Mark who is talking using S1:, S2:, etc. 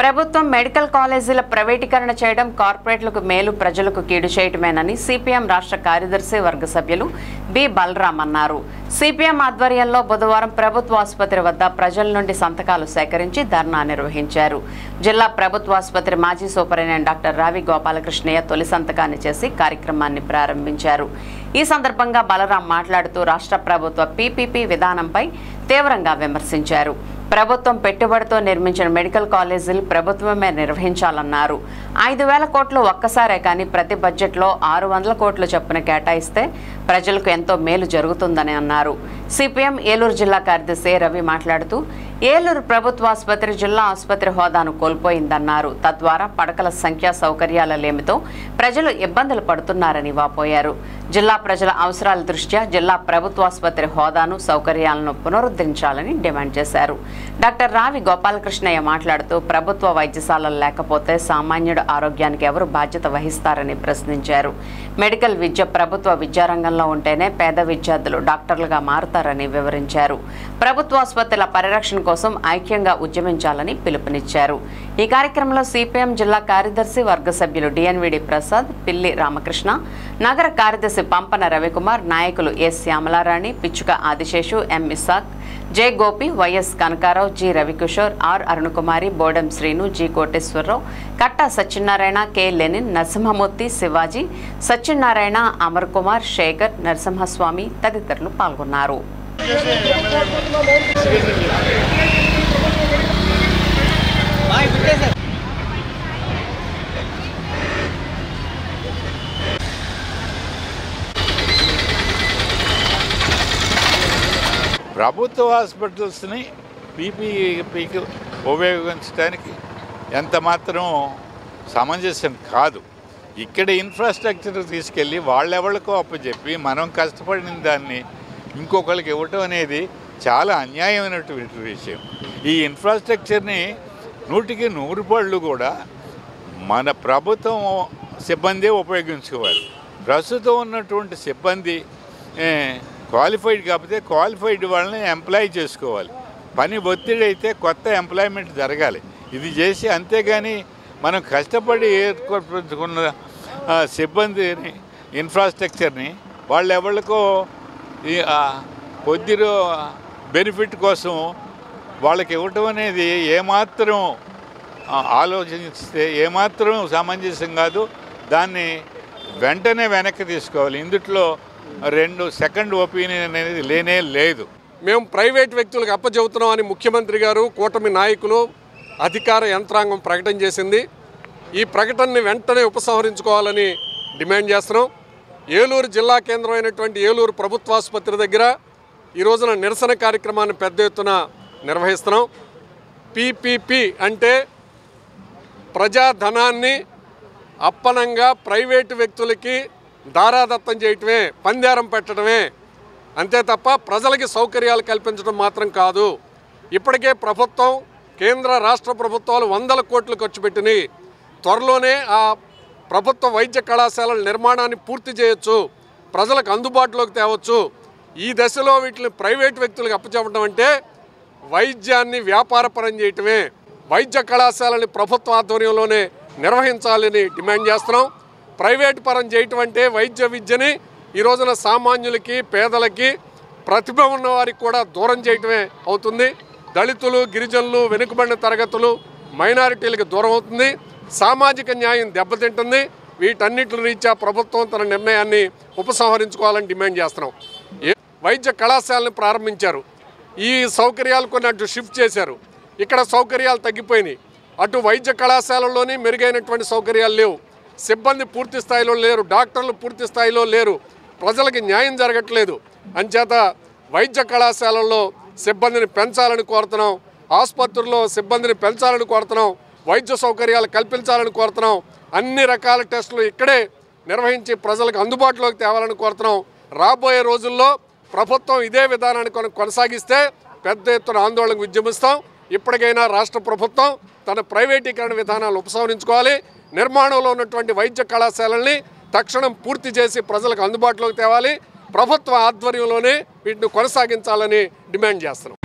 S1: ప్రభుత్వం మెడికల్ కాలేజీల ప్రైవేటీకరణ చేయడం కార్పొరేట్లకు మేలు ప్రజలకు కీడు చేయటమేనని సిపిఎం రాష్ట్ర కార్యదర్శి వర్గ సభ్యులు బి బలరాం అన్నారు. సిపిఎం ఆధ్వర్యంలో బుధవారం ప్రభుత్వ ఆసుపత్రి వద్ద ప్రజల నుండి సంతకాలు సేకరించి ధర్నా నిర్వహించారు. జిల్లా ప్రభుత్వ ఆసుపత్రి మాజీ సూపరింటెండెంట్ డాక్టర్ రావి గోపాలకృష్ణయ్య తొలి సంతకాన్ని చేసి కార్యక్రమాన్ని ప్రారంభించారు. ఈ సందర్భంగా బలరాం మాట్లాడుతూ రాష్ట్ర ప్రభుత్వ పీపీపీ విధానంపై తీవ్రంగా విమర్శించారు. ప్రభుత్వం పెట్టుబడితో నిర్మించిన మెడికల్ కాలేజీలు ప్రభుత్వమే నిర్వహించాలన్నారు. 5,000 కోట్లు ఒక్కసారే కానీ ప్రతి బడ్జెట్లో 600 కోట్లు చొప్పున కేటాయిస్తే ప్రజలకు ఎంతో మేలు జరుగుతుందని అన్నారు. సిపిఎం ఏలూరు జిల్లా కార్యదర్శి రవి మాట్లాడుతూ ఏలూరు ప్రభుత్వ ఆసుపత్రి జిల్లా ఆసుపత్రి హోదాను కోల్పోయిందన్నారు. తద్వారా పడకల సంఖ్య సౌకర్యాల లేమితో ప్రజలు ఇబ్బందులు పడుతున్నారని వాపోయారు. జిల్లా ప్రజల అవసరాల దృష్ట్యా జిల్లా ప్రభుత్వ ఆసుపత్రి హోదాను సౌకర్యాలను పునరుద్ధరించాలని డిమాండ్ చేశారు. డాక్టర్ రావి గోపాలకృష్ణయ్య మాట్లాడుతూ ప్రభుత్వ వైద్యశాలలు లేకపోతే సామాన్యుడు ఆరోగ్యానికి ఎవరు బాధ్యత వహిస్తారని ప్రశ్నించారు. మెడికల్ విద్య ప్రభుత్వ విద్యారంగంలో ఉంటేనే పేద విద్యార్థులు డాక్టర్లుగా మారుతారని వివరించారు. ప్రభుత్వ ఆసుపత్రుల పరిరక్షణ కోసం ఐక్యంగా ఉద్యమించాలని పిలుపునిచ్చారు. ఈ కార్యక్రమంలో సిపిఎం జిల్లా కార్యదర్శి వర్గ సభ్యులు డిఎన్విడి ప్రసాద్, పిల్లి రామకృష్ణ, నగర కార్యదర్శి పంపన రవికుమార్, నాయకులు S Shyamalarani, Pichuka Adiseshu, M Isaac, J Gopi, YS Kanakarao, G Ravikishore, R Arunakumari, Bodem Srinu, G Koteswararao, Katta Satyanarayana, K Lenin, Narasimhamurthy, Shivaji, Satyanarayana, Amar Kumar, Sekhar, Narasimhaswamy తదితరులు పాల్గొన్నారు.
S2: ప్రభుత్వ హాస్పిటల్స్ని పీపీపీకి ఉపయోగించడానికి ఎంత మాత్రం సమంజసం కాదు. ఇక్కడ ఇన్ఫ్రాస్ట్రక్చర్ తీసుకెళ్ళి వాళ్ళెవరికో అప్పచెప్పి మనం కష్టపడిన దాన్ని ఇంకొకరికి ఇవ్వటం అనేది చాలా అన్యాయమైనటువంటి విషయం. ఈ ఇన్ఫ్రాస్ట్రక్చర్ని 100కి 100 పళ్ళు కూడా మన ప్రభుత్వం సిబ్బంది ఉపయోగించుకోవాలి. ప్రస్తుతం ఉన్నటువంటి సిబ్బంది క్వాలిఫైడ్ కాకపోతే క్వాలిఫైడ్ వాళ్ళని ఎంప్లాయ్ చేసుకోవాలి. పని ఒత్తిడి అయితే కొత్త ఎంప్లాయ్మెంట్ జరగాలి. ఇది చేసి అంతేగాని మనం కష్టపడి ఏర్పరచుకున్న సిబ్బందిని ఇన్ఫ్రాస్ట్రక్చర్ని వాళ్ళు ఎవరికో కొద్ది బెనిఫిట్ కోసం వాళ్ళకి ఇవ్వటం అనేది ఏమాత్రం ఆలోచిస్తే ఏమాత్రం సమంజసం కాదు. దాన్ని వెంటనే వెనక్కి తీసుకోవాలి. ఇందులో సెకండ్ ఒపీనియన్ అనేది లేనే లేదు.
S3: మేము ప్రైవేట్ వ్యక్తులకు అప్పచెబుతున్నామని ముఖ్యమంత్రి గారు, కూటమి నాయకులు, అధికార యంత్రాంగం ప్రకటన చేసింది. ఈ ప్రకటనని వెంటనే ఉపసంహరించుకోవాలని డిమాండ్ చేస్తున్నాం. ఏలూరు జిల్లా కేంద్రం అయినటువంటి ఏలూరు ప్రభుత్వ ఆసుపత్రి దగ్గర ఈ రోజున నిరసన కార్యక్రమాన్ని పెద్ద ఎత్తున నిర్వహిస్తున్నాం. పీపీపీ అంటే ప్రజాధనాన్ని అప్పనంగా ప్రైవేటు వ్యక్తులకి దారాదత్తం చేయటమే, పందేరం పెట్టడమే, అంతే తప్ప ప్రజలకి సౌకర్యాలు కల్పించడం మాత్రం కాదు. ఇప్పటికే ప్రభుత్వం, కేంద్ర రాష్ట్ర ప్రభుత్వాలు 100 కోట్లు ఖర్చు పెట్టినాయి. త్వరలోనే ఆ ప్రభుత్వ వైద్య కళాశాలల నిర్మాణాన్ని పూర్తి చేయొచ్చు, ప్రజలకు అందుబాటులోకి తేవచ్చు. ఈ దశలో వీటిని ప్రైవేటు వ్యక్తులకు అప్పచెప్పడం అంటే వైద్యాన్ని వ్యాపారపరం చేయటమే. వైద్య కళాశాలని ప్రభుత్వ ఆధ్వర్యంలోనే నిర్వహించాలని డిమాండ్ చేస్తున్నాం. ప్రైవేటు పరం చేయటం అంటే వైద్య విద్యని ఈ రోజున సామాన్యులకి, పేదలకి, ప్రతిభ ఉన్న వారికి కూడా దూరం చేయటమే అవుతుంది. దళితులు, గిరిజనులు, వెనుకబడిన తరగతులు, మైనారిటీలకు దూరం అవుతుంది. సామాజిక న్యాయం దెబ్బతింటుంది. వీటన్నిటి రీత్యా ప్రభుత్వం తన నిర్ణయాన్ని ఉపసంహరించుకోవాలని డిమాండ్ చేస్తున్నాం. వైద్య కళాశాలను ప్రారంభించారు. ఈ సౌకర్యాలు కొన్ని అటు షిఫ్ట్ చేశారు. ఇక్కడ సౌకర్యాలు తగ్గిపోయినాయి. అటు వైద్య కళాశాలలోని మెరుగైనటువంటి సౌకర్యాలు లేవు. సిబ్బంది పూర్తి స్థాయిలో లేరు, డాక్టర్లు పూర్తి స్థాయిలో లేరు. ప్రజలకి న్యాయం జరగట్లేదు. అంచేత వైద్య కళాశాలల్లో సిబ్బందిని పెంచాలని కోరుతున్నాం. ఆసుపత్రుల్లో సిబ్బందిని పెంచాలని కోరుతున్నాం. వైద్య సౌకర్యాలు కల్పించాలని కోరుతున్నాం. అన్ని రకాల టెస్టులు ఇక్కడే నిర్వహించి ప్రజలకు అందుబాటులోకి తేవాలని కోరుతున్నాం. రాబోయే రోజుల్లో ప్రభుత్వం ఇదే విధానాన్ని కొనసాగిస్తే పెద్ద ఎత్తున ఆందోళనకు ఉద్యమిస్తాం. ఇప్పటికైనా రాష్ట్ర ప్రభుత్వం తన ప్రైవేటీకరణ విధానాలు ఉపసంహరించుకోవాలి. నిర్మాణంలో ఉన్నటువంటి వైద్య కళాశాలల్ని తక్షణం పూర్తి చేసి ప్రజలకు అందుబాటులోకి తేవాలి. ప్రభుత్వ ఆధ్వర్యంలోనే వీటిని కొనసాగించాలని డిమాండ్ చేస్తున్నాం.